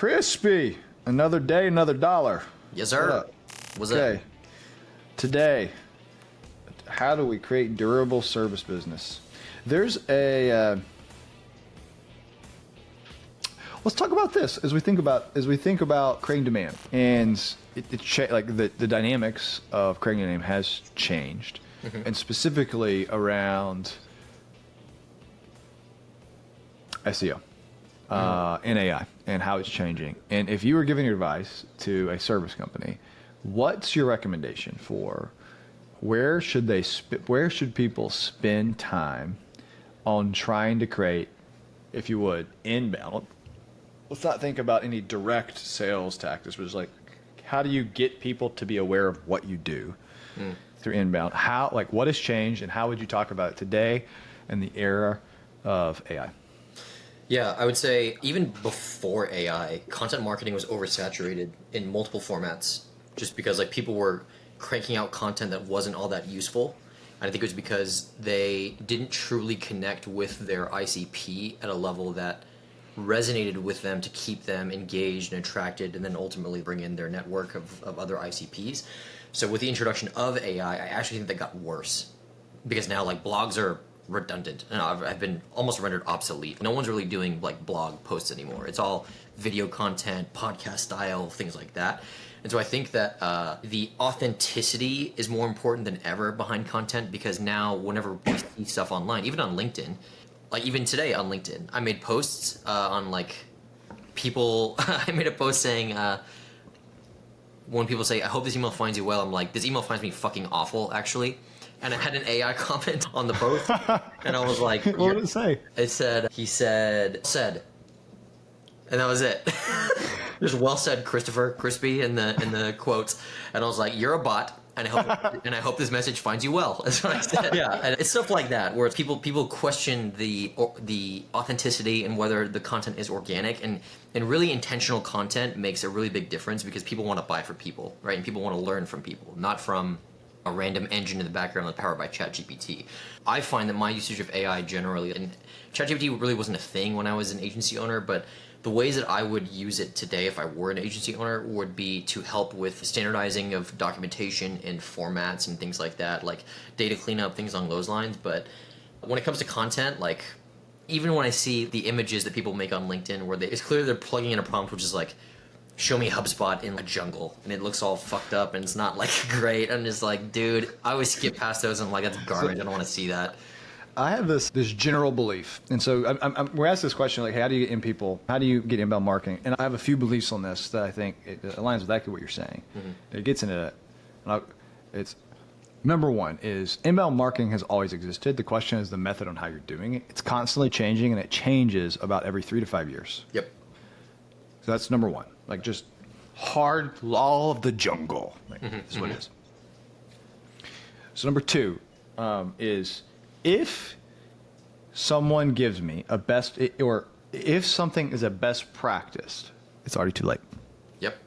Crispy, another day, another dollar. Yes, sir. What's up? Today, how do we create durable service business? There's a let's talk about this as we think about creating demand, and like the dynamics of creating a name has changed, and specifically around SEO. And AI and how it's changing. And if you were giving advice to a service company, what's your recommendation for where should people spend time on trying to create, if you would, inbound? Let's not think about any direct sales tactics, but it's like, how do you get people to be aware of what you do through inbound? What has changed, and how would you talk about it today in the era of AI? Yeah, I would say even before AI, content marketing was oversaturated in multiple formats just because like people were cranking out content that wasn't all that useful. And I think it was because they didn't truly connect with their ICP at a level that resonated with them to keep them engaged and attracted, and then ultimately bring in their network of other ICPs. So with the introduction of AI, I actually think that got worse because now like blogs are redundant and I've been almost rendered obsolete. No one's really doing like blog posts anymore. It's all video content, podcast style, things like that. And so I think that the authenticity is more important than ever behind content, because now whenever we see stuff online, even on LinkedIn, like even today on LinkedIn, I made posts on like people, I made a post saying, when people say, I hope this email finds you well, I'm like, this email finds me fucking awful, actually. And I had an AI comment on the post, and I was like, what did it say? It said, he said, and that was it. There's well said, Christopher Crispy in the quotes, and I was like, you're a bot, and I hope this message finds you well. That's what I said. Yeah, and it's stuff like that where people question the authenticity and whether the content is organic, and really intentional content makes a really big difference because people want to buy for people, right? And people want to learn from people, not from a random engine in the background that's powered by ChatGPT. I find that my usage of AI generally, and ChatGPT really wasn't a thing when I was an agency owner, but the ways that I would use it today if I were an agency owner would be to help with standardizing of documentation and formats and things like that, like data cleanup, things along those lines. But when it comes to content, like even when I see the images that people make on LinkedIn where it's clear they're plugging in a prompt which is like, show me HubSpot in a jungle, and it looks all fucked up and it's not like great. I'm just like, dude, I always skip past those and I'm like, that's garbage. I don't want to see that. I have this general belief, and so we're asked this question like, how do you get inbound marketing? And I have a few beliefs on this that I think it aligns with exactly what you're saying. It gets into that. And it's number one is inbound marketing has always existed. The question is the method on how you're doing it. It's constantly changing, and it changes about every 3 to 5 years. Yep. So that's number one. Like just hard law of the jungle. That's what it is. So number two is if someone gives me or if something is a best practice, it's already too late. Yep.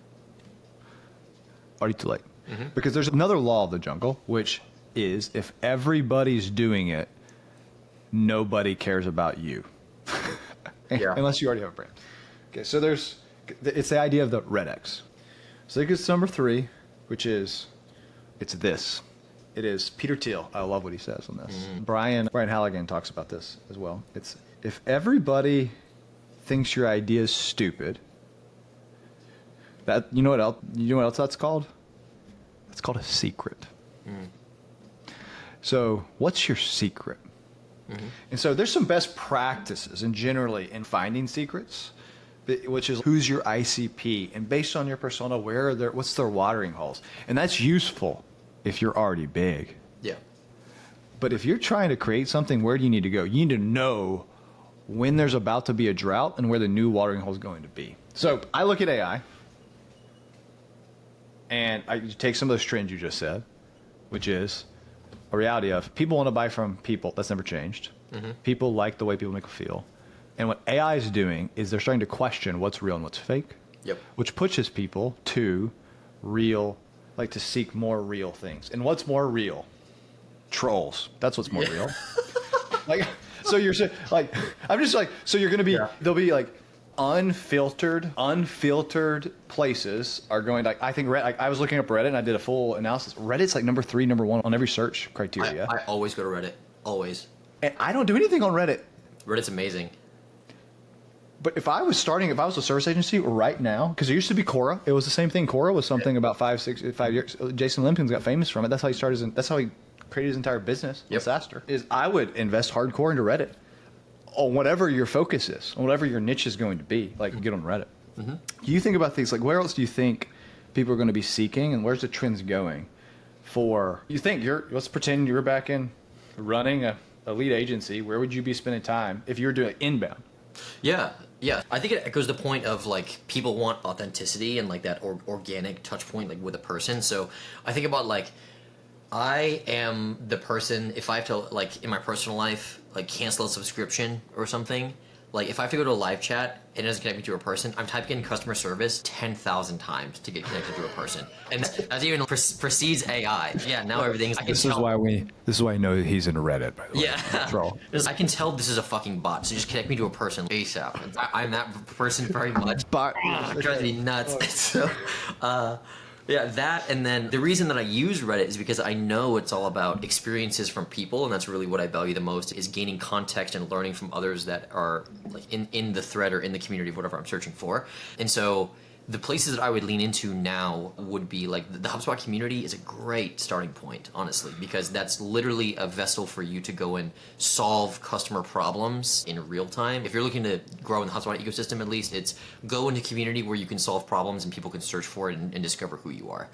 Already too late. Because there's another law of the jungle, which is if everybody's doing it, nobody cares about you. Unless you already have a brand. Okay, so it's the idea of the red X. So it gets number three, which is, it's this. It is Peter Thiel. I love what he says on this. Brian Halligan talks about this as well. It's if everybody thinks your idea is stupid, you know what else that's called? It's called a secret. So what's your secret? And so there's some best practices and generally in finding secrets, which is who's your ICP, and based on your persona, what's their watering holes, and that's useful if you're already big. Yeah. But if you're trying to create something, where do you need to go? You need to know when there's about to be a drought and where the new watering hole is going to be. So I look at AI, and I take some of those trends you just said, which is a reality of people want to buy from people. That's never changed. People like the way people make them feel. And what AI is doing is they're starting to question what's real and what's fake. Yep. Which pushes people to to seek more real things. And what's more real? Trolls. That's what's more real. So you're saying, so you're going to be, there'll be unfiltered places are going, like, I think I was looking up Reddit and I did a full analysis. Reddit's like number 3, number 1 on every search criteria. I always go to Reddit. Always. And I don't do anything on Reddit. Reddit's amazing. But if I was a service agency right now, because it used to be Quora, it was the same thing. Quora was something about 5 years. Jason Limpkins got famous from it. That's how he started. That's how he created his entire business. Yep. Disaster. Is I would invest hardcore into Reddit on whatever your focus is, on whatever your niche is going to be. Like, get on Reddit. Mm-hmm. Do you think about things like, where else do you think people are going to be seeking, and where's the trends going? Let's pretend you're back in running a lead agency. Where would you be spending time if you were doing inbound? Yeah. I think it goes to the point of, like, people want authenticity and, like, that organic touch point, like, with a person. So I think about, like, I am the person, if I have to, like, in my personal life, like, cancel a subscription or something, like, if I have to go to a live chat and it doesn't connect me to a person, I'm typing in customer service 10,000 times to get connected to a person. And that even precedes AI. Yeah, now everything's... This is why I know he's in Reddit, by the way. Yeah. I can tell this is a fucking bot, so just connect me to a person ASAP. I'm that person very much. Bot. It drives me nuts. So, yeah, that, and then the reason that I use Reddit is because I know it's all about experiences from people, and that's really what I value the most, is gaining context and learning from others that are, like, in the thread or in the community of whatever I'm searching for. And so the places that I would lean into now would be, like, the HubSpot community is a great starting point, honestly, because that's literally a vessel for you to go and solve customer problems in real time. If you're looking to grow in the HubSpot ecosystem, at least, it's go into a community where you can solve problems and people can search for it and discover who you are.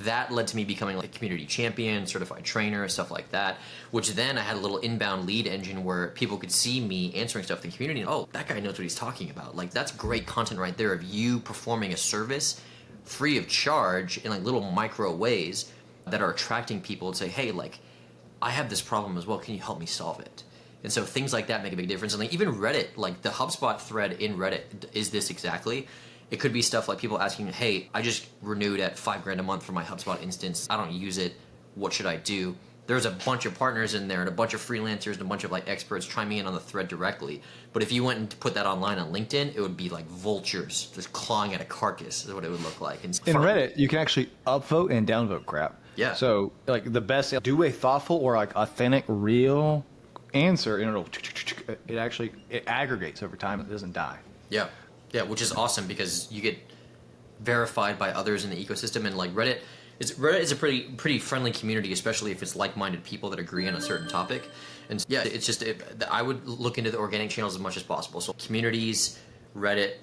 That led to me becoming, like, a community champion, certified trainer, stuff like that, which then I had a little inbound lead engine where people could see me answering stuff in the community and, oh, that guy knows what he's talking about. Like, that's great content right there of you performing a service free of charge in, like, little micro ways that are attracting people to say, hey, like, I have this problem as well. Can you help me solve it? And so things like that make a big difference. And, like, even Reddit, like, the HubSpot thread in Reddit is this exactly. It could be stuff like people asking, hey, I just renewed at $5,000 a month for my HubSpot instance. I don't use it. What should I do? There's a bunch of partners in there and a bunch of freelancers and a bunch of, like, experts chiming in on the thread directly. But if you went and put that online on LinkedIn, it would be like vultures just clawing at a carcass is what it would look like. And in Reddit, you can actually upvote and downvote crap. Yeah. So, like, the best, do a thoughtful or, like, authentic, real answer, it aggregates over time. It doesn't die. Yeah. Yeah, which is awesome because you get verified by others in the ecosystem, and, like, Reddit is a pretty friendly community, especially if it's like-minded people that agree on a certain topic. And yeah, it's just I would look into the organic channels as much as possible. So communities, Reddit,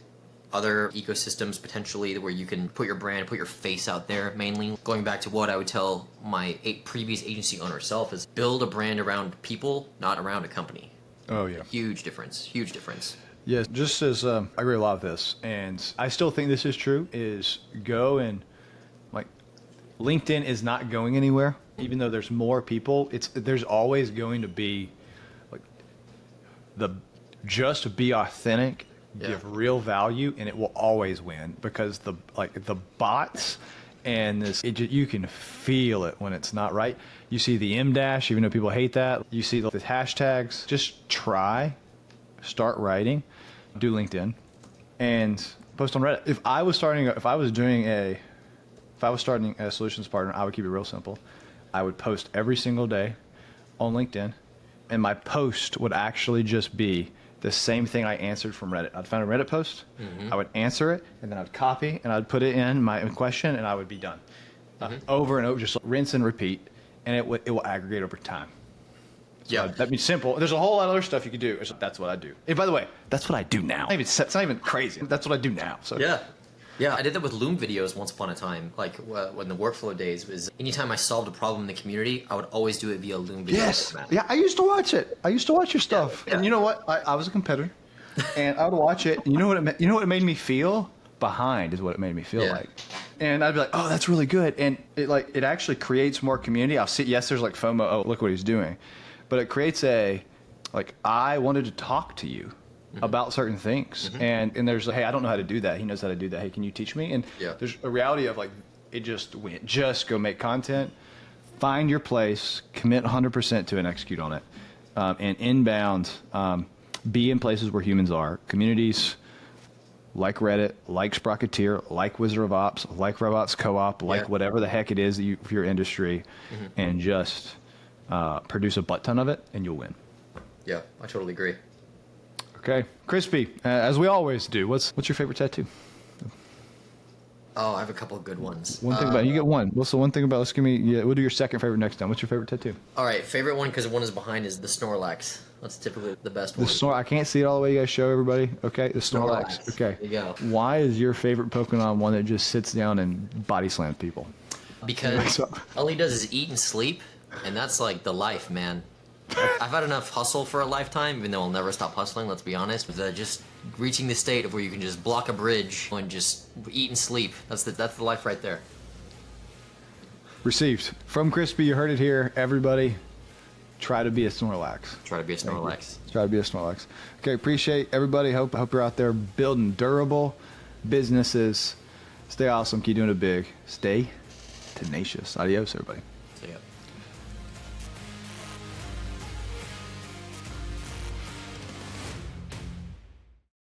other ecosystems potentially where you can put your brand, put your face out there. Mainly going back to what I would tell my previous agency owner self is build a brand around people, not around a company. Oh yeah, huge difference. Yes, just as I agree a lot with this, and I still think this is true, is go and, like, LinkedIn is not going anywhere. Even though there's more people, there's always going to be, like, just be authentic, give real value, and it will always win because the bots and you can feel it when it's not right. You see the M dash, even though people hate that. You see the hashtags. Just start writing. Do LinkedIn and post on Reddit. If I was starting a solutions partner, I would keep it real simple. I would post every single day on LinkedIn, and my post would actually just be the same thing I answered from Reddit. I'd find a Reddit post, I would answer it, and then I'd copy and I'd put it in my question, and I would be done. Over and over, just rinse and repeat, and it will aggregate over time. So that means simple. There's a whole lot of other stuff you could do. That's what I do. And by the way, that's what I do now. It's not even crazy. That's what I do now. So yeah. I did that with Loom videos once upon a time. Like when the workflow days was, anytime I solved a problem in the community, I would always do it via Loom video. Yes. Yeah, I used to watch it. I used to watch your stuff. Yeah. And you know what? I was a competitor, and I would watch it. And you know what it made me feel? Behind is what it made me feel like. And I'd be like, oh, that's really good. And it actually creates more community. I'll see. Yes, there's like FOMO. Oh, look what he's doing. But it creates I wanted to talk to you about certain things. And there's hey, I don't know how to do that. He knows how to do that. Hey, can you teach me? And there's a reality of, like, it just went. Just go make content, find your place, commit 100% to it, and execute on it. And inbound, be in places where humans are. Communities, like Reddit, like Sprocketeer, like Wizard of Ops, like Robots Co-op, like whatever the heck it is that for your industry, and just produce a butt ton of it, and you'll win. Yeah, I totally agree. Okay, Crispy, as we always do, what's your favorite tattoo? Oh, I have a couple of good ones. One thing about you get one. What's the one thing about? Let's give me. Yeah, we'll do your second favorite next time. What's your favorite tattoo? All right, favorite one because one is behind is the Snorlax. That's typically the best one. I can't see it all the way. You guys show everybody. Okay, the Snorlax. Okay. There you go. Why is your favorite Pokemon one that just sits down and body slams people? Because all he does is eat and sleep, and that's like the life, man. I've had enough hustle for a lifetime, even though I'll never stop hustling, let's be honest. But just reaching the state of where you can just block a bridge and just eat and sleep. That's the life right there. Received. From Crispy, you heard it here. Everybody, try to be a Snorlax. Try to be a Snorlax. Try to be a Snorlax. Okay, appreciate everybody. Hope you're out there building durable businesses. Stay awesome. Keep doing it big. Stay tenacious. Adios, everybody. See ya.